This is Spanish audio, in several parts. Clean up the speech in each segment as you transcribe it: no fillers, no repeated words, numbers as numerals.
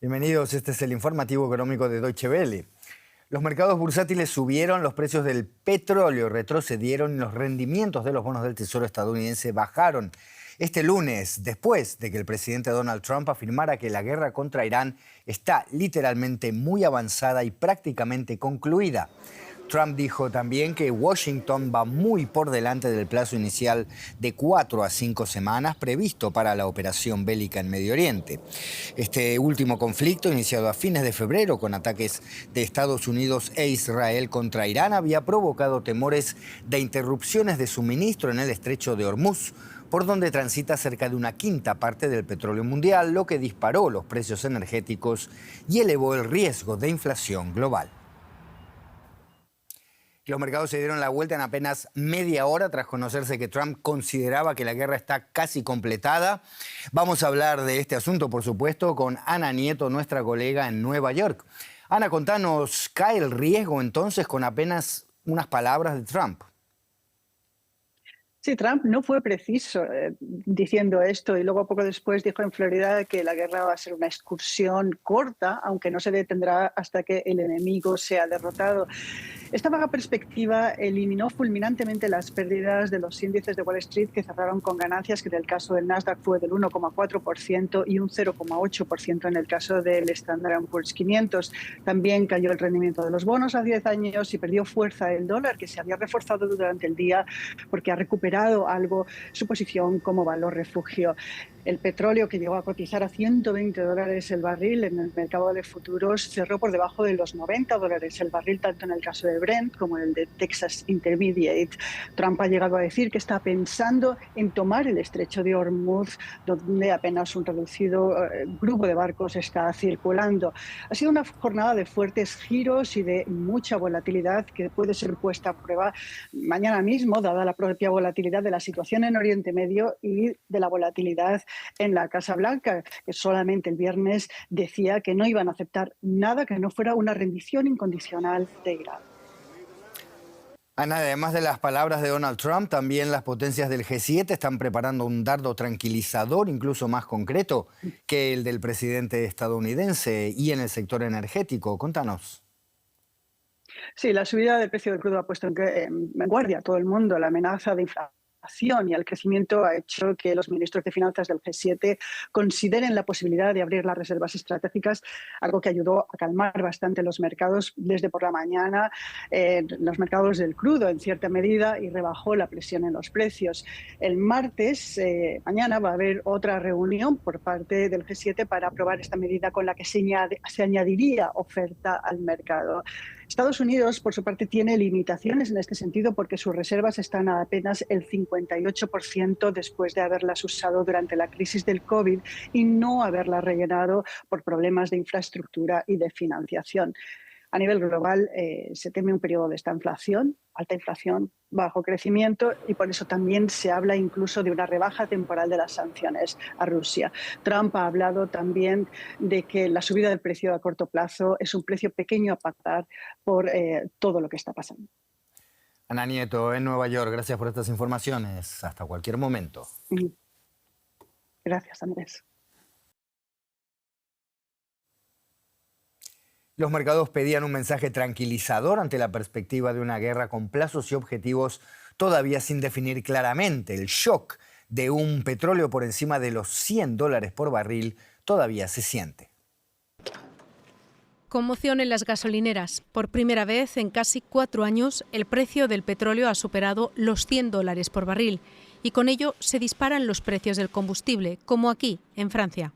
Bienvenidos, este es el informativo económico de Deutsche Welle. Los mercados bursátiles subieron, los precios del petróleo retrocedieron y los rendimientos de los bonos del Tesoro estadounidense bajaron. Este lunes, después de que el presidente Donald Trump afirmara que la guerra contra Irán está literalmente muy avanzada y prácticamente concluida. Trump dijo también que Washington va muy por delante del plazo inicial de 4 a 5 semanas previsto para la operación bélica en Medio Oriente. Este último conflicto, iniciado a fines de febrero con ataques de Estados Unidos e Israel contra Irán, había provocado temores de interrupciones de suministro en el estrecho de Hormuz, por donde transita cerca de una quinta parte del petróleo mundial, lo que disparó los precios energéticos y elevó el riesgo de inflación global. Los mercados se dieron la vuelta en apenas media hora tras conocerse que Trump consideraba que la guerra está casi completada. Vamos a hablar de este asunto, por supuesto, con Ana Nieto, nuestra colega en Nueva York. Ana, contanos, ¿cae el riesgo entonces con apenas unas palabras de Trump? Sí, Trump no fue preciso diciendo esto y luego poco después dijo en Florida que la guerra va a ser una excursión corta, aunque no se detendrá hasta que el enemigo sea derrotado. Esta vaga perspectiva eliminó fulminantemente las pérdidas de los índices de Wall Street, que cerraron con ganancias que en el caso del Nasdaq fue del 1,4% y un 0,8% en el caso del Standard & Poor's 500. También cayó el rendimiento de los bonos a 10 años y perdió fuerza el dólar, que se había reforzado durante el día porque ha recuperado algo su posición como valor refugio. El petróleo, que llegó a cotizar a $120 el barril en el mercado de futuros, cerró por debajo de los $90 el barril, tanto en el caso de Brent como en el de Texas Intermediate. Trump ha llegado a decir que está pensando en tomar el estrecho de Hormuz, donde apenas un reducido grupo de barcos está circulando. Ha sido una jornada de fuertes giros y de mucha volatilidad que puede ser puesta a prueba mañana mismo, dada la propia volatilidad de la situación en Oriente Medio y de la volatilidad en la Casa Blanca, que solamente el viernes decía que no iban a aceptar nada que no fuera una rendición incondicional de Irán. Ana, además de las palabras de Donald Trump, también las potencias del G7 están preparando un dardo tranquilizador, incluso más concreto que el del presidente estadounidense, y en el sector energético. Contanos. Sí, la subida del precio del crudo ha puesto en guardia a todo el mundo. La amenaza de inflación y el crecimiento ha hecho que los ministros de Finanzas del G7 consideren la posibilidad de abrir las reservas estratégicas, algo que ayudó a calmar bastante los mercados desde por la mañana, los mercados del crudo en cierta medida, y rebajó la presión en los precios. El martes, mañana, va a haber otra reunión por parte del G7 para aprobar esta medida con la que se añadiría oferta al mercado. Estados Unidos, por su parte, tiene limitaciones en este sentido porque sus reservas están a apenas el 58% después de haberlas usado durante la crisis del COVID y no haberlas rellenado por problemas de infraestructura y de financiación. A nivel global se teme un periodo de esta inflación, alta inflación, bajo crecimiento, y por eso también se habla incluso de una rebaja temporal de las sanciones a Rusia. Trump ha hablado también de que la subida del precio a corto plazo es un precio pequeño a pagar por todo lo que está pasando. Ana Nieto, en Nueva York, gracias por estas informaciones. Hasta cualquier momento. Gracias, Andrés. Los mercados pedían un mensaje tranquilizador ante la perspectiva de una guerra con plazos y objetivos todavía sin definir claramente. El shock de un petróleo por encima de los $100 por barril todavía se siente. Conmoción en las gasolineras. Por primera vez en casi 4 años, el precio del petróleo ha superado los $100 por barril y con ello se disparan los precios del combustible, como aquí, en Francia.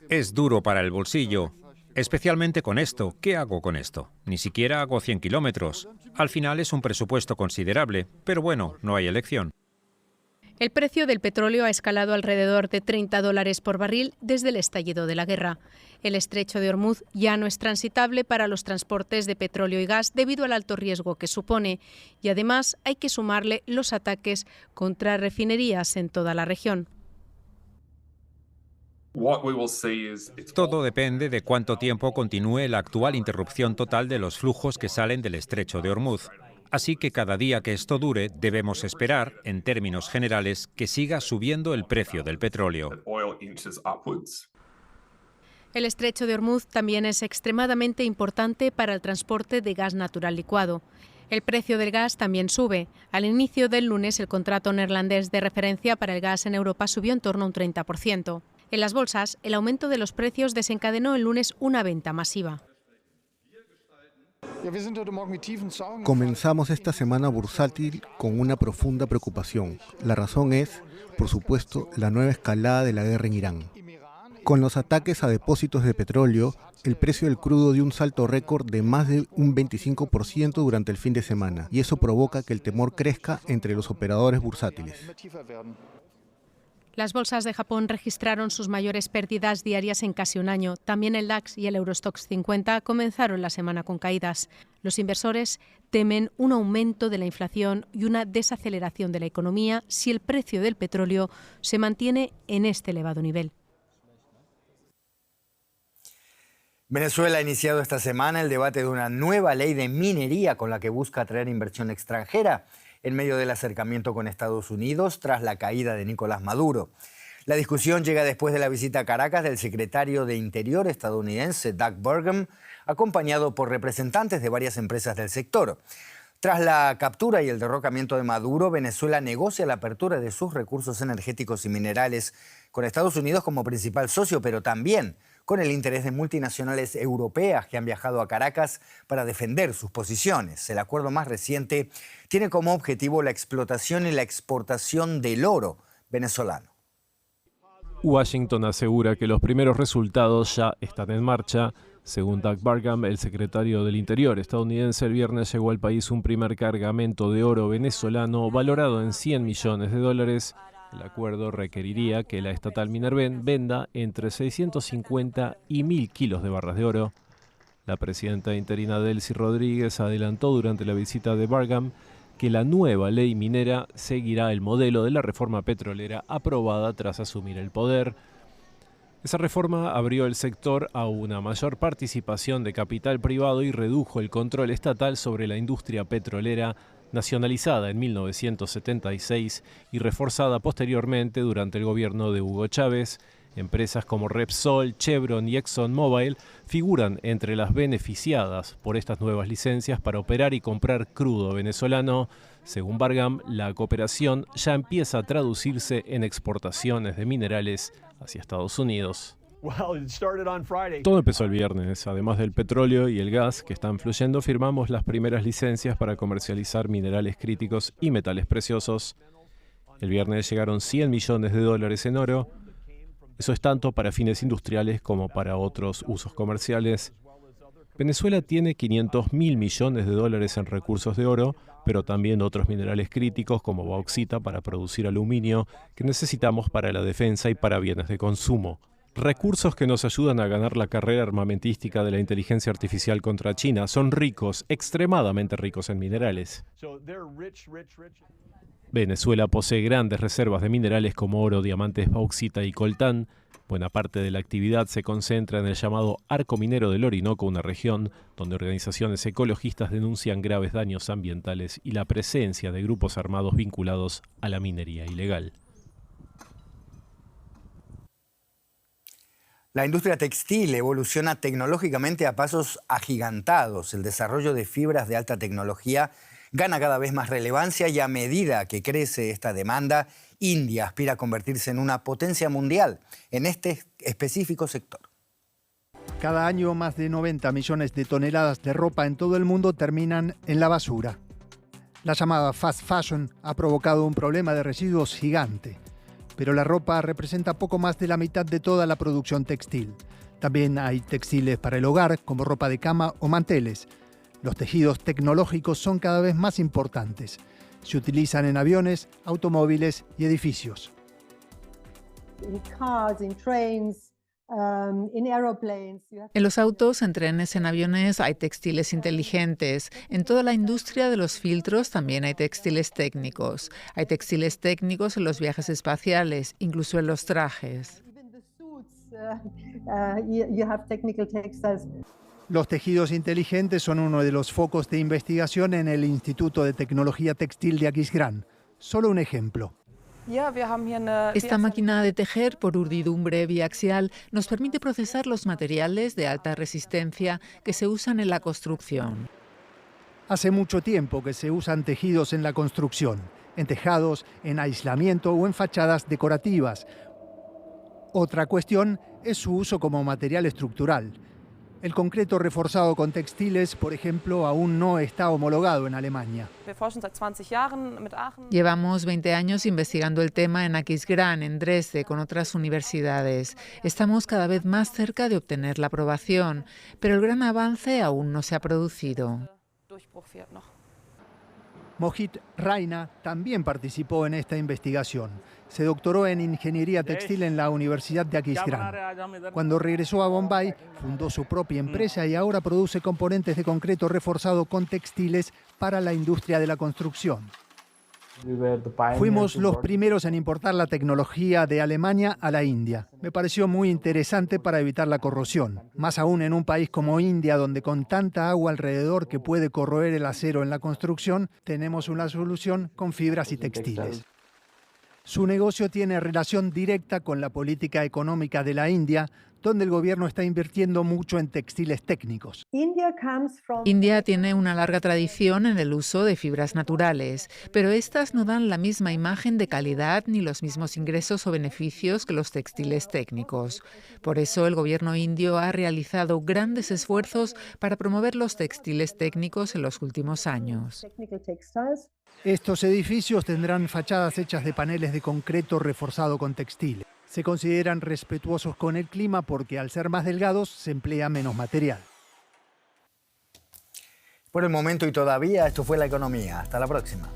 Es duro para el bolsillo, especialmente con esto. ¿Qué hago con esto? Ni siquiera hago 100 kilómetros. Al final es un presupuesto considerable, pero bueno, no hay elección. El precio del petróleo ha escalado alrededor de $30 por barril desde el estallido de la guerra. El estrecho de Hormuz ya no es transitable para los transportes de petróleo y gas debido al alto riesgo que supone, y además hay que sumarle los ataques contra refinerías en toda la región. Todo depende de cuánto tiempo continúe la actual interrupción total de los flujos que salen del estrecho de Hormuz. Así que cada día que esto dure, debemos esperar, en términos generales, que siga subiendo el precio del petróleo. El estrecho de Ormuz también es extremadamente importante para el transporte de gas natural licuado. El precio del gas también sube. Al inicio del lunes, el contrato neerlandés de referencia para el gas en Europa subió en torno a un 30%. En las bolsas, el aumento de los precios desencadenó el lunes una venta masiva. Comenzamos esta semana bursátil con una profunda preocupación. La razón es, por supuesto, la nueva escalada de la guerra en Irán. Con los ataques a depósitos de petróleo, el precio del crudo dio un salto récord de más de un 25% durante el fin de semana, y eso provoca que el temor crezca entre los operadores bursátiles. Las bolsas de Japón registraron sus mayores pérdidas diarias en casi un año. También el DAX y el Eurostoxx 50 comenzaron la semana con caídas. Los inversores temen un aumento de la inflación y una desaceleración de la economía si el precio del petróleo se mantiene en este elevado nivel. Venezuela ha iniciado esta semana el debate de una nueva ley de minería con la que busca atraer inversión extranjera en medio del acercamiento con Estados Unidos tras la caída de Nicolás Maduro. La discusión llega después de la visita a Caracas del secretario de Interior estadounidense Doug Burgum, acompañado por representantes de varias empresas del sector. Tras la captura y el derrocamiento de Maduro, Venezuela negocia la apertura de sus recursos energéticos y minerales con Estados Unidos como principal socio, pero también con el interés de multinacionales europeas que han viajado a Caracas para defender sus posiciones. El acuerdo más reciente tiene como objetivo la explotación y la exportación del oro venezolano. Washington asegura que los primeros resultados ya están en marcha. Según Doug Burgum, el secretario del Interior estadounidense, el viernes llegó al país un primer cargamento de oro venezolano valorado en $100 millones. El acuerdo requeriría que la estatal Minerven venda entre 650 y 1.000 kilos de barras de oro. La presidenta interina Delcy Rodríguez adelantó durante la visita de Burgum que la nueva ley minera seguirá el modelo de la reforma petrolera aprobada tras asumir el poder. Esa reforma abrió el sector a una mayor participación de capital privado y redujo el control estatal sobre la industria petrolera, nacionalizada en 1976 y reforzada posteriormente durante el gobierno de Hugo Chávez. Empresas como Repsol, Chevron y ExxonMobil figuran entre las beneficiadas por estas nuevas licencias para operar y comprar crudo venezolano. Según Burgum, la cooperación ya empieza a traducirse en exportaciones de minerales hacia Estados Unidos. Todo empezó el viernes. Además del petróleo y el gas que están fluyendo, firmamos las primeras licencias para comercializar minerales críticos y metales preciosos. El viernes llegaron $100 millones en oro. Eso es tanto para fines industriales como para otros usos comerciales. Venezuela tiene $500.000 millones en recursos de oro, pero también otros minerales críticos como bauxita para producir aluminio que necesitamos para la defensa y para bienes de consumo. Recursos que nos ayudan a ganar la carrera armamentística de la inteligencia artificial contra China. Son ricos, extremadamente ricos en minerales. Venezuela posee grandes reservas de minerales como oro, diamantes, bauxita y coltán. Buena parte de la actividad se concentra en el llamado Arco Minero del Orinoco, una región donde organizaciones ecologistas denuncian graves daños ambientales y la presencia de grupos armados vinculados a la minería ilegal. La industria textil evoluciona tecnológicamente a pasos agigantados. El desarrollo de fibras de alta tecnología gana cada vez más relevancia y a medida que crece esta demanda, India aspira a convertirse en una potencia mundial en este específico sector. Cada año más de 90 millones de toneladas de ropa en todo el mundo terminan en la basura. La llamada fast fashion ha provocado un problema de residuos gigante. Pero la ropa representa poco más de la mitad de toda la producción textil. También hay textiles para el hogar, como ropa de cama o manteles. Los tejidos tecnológicos son cada vez más importantes. Se utilizan en aviones, automóviles y edificios. En los autos, en trenes, en aviones hay textiles inteligentes. En toda la industria de los filtros también hay textiles técnicos. Hay textiles técnicos en los viajes espaciales, incluso en los trajes. Los tejidos inteligentes son uno de los focos de investigación en el Instituto de Tecnología Textil de Aquisgrán. Solo un ejemplo. Esta máquina de tejer por urdidumbre biaxial nos permite procesar los materiales de alta resistencia que se usan en la construcción. Hace mucho tiempo que se usan tejidos en la construcción, en tejados, en aislamiento o en fachadas decorativas. Otra cuestión es su uso como material estructural. El concreto reforzado con textiles, por ejemplo, aún no está homologado en Alemania. Llevamos 20 años investigando el tema en Aquisgrán, en Dresde, con otras universidades. Estamos cada vez más cerca de obtener la aprobación, pero el gran avance aún no se ha producido. Mohit Raina también participó en esta investigación. Se doctoró en Ingeniería Textil en la Universidad de Aquisgrán. Cuando regresó a Bombay, fundó su propia empresa y ahora produce componentes de concreto reforzado con textiles para la industria de la construcción. Fuimos los primeros en importar la tecnología de Alemania a la India. Me pareció muy interesante para evitar la corrosión, más aún en un país como India, donde con tanta agua alrededor que puede corroer el acero en la construcción, tenemos una solución con fibras y textiles. Su negocio tiene relación directa con la política económica de la India, donde el gobierno está invirtiendo mucho en textiles técnicos. India tiene una larga tradición en el uso de fibras naturales, pero estas no dan la misma imagen de calidad ni los mismos ingresos o beneficios que los textiles técnicos. Por eso el gobierno indio ha realizado grandes esfuerzos para promover los textiles técnicos en los últimos años. Estos edificios tendrán fachadas hechas de paneles de concreto reforzado con textiles. Se consideran respetuosos con el clima porque al ser más delgados se emplea menos material. Por el momento y todavía, esto fue La Economía. Hasta la próxima.